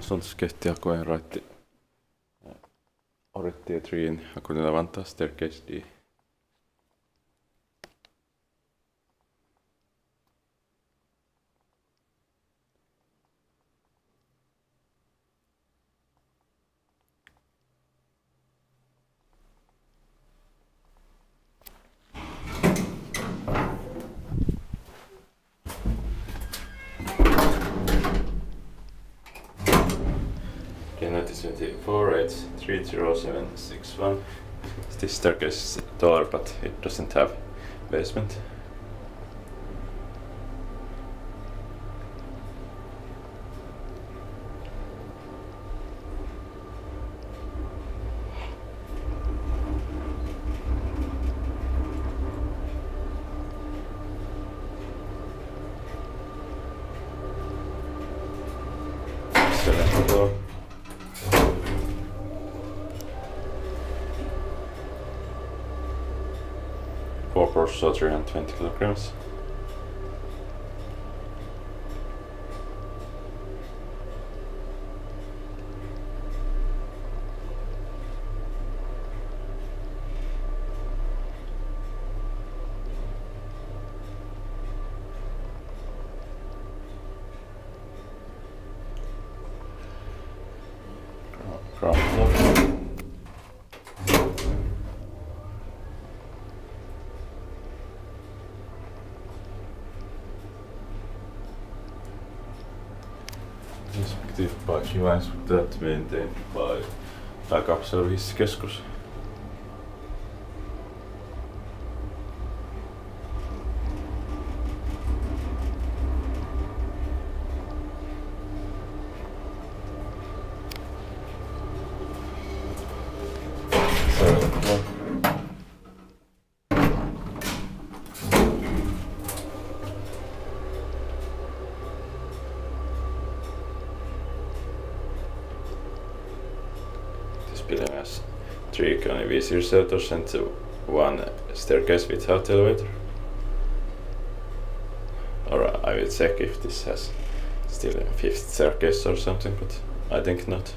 Sundsketti, Oritie, Oritie 3, Hakunila, Vantaa, staircase D. Kone 30761. This staircase is taller, but it doesn't have basement. Seventh floor. Four floors, so 320 kilograms. Ground floor. Respective parking lines with that maintained by backup service keskus. Seventh floor. This building has 3 Kone visitor shelters and 1 staircase without elevator. Or I will check if this has still a 5th staircase or something, but I think not.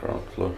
Ground floor.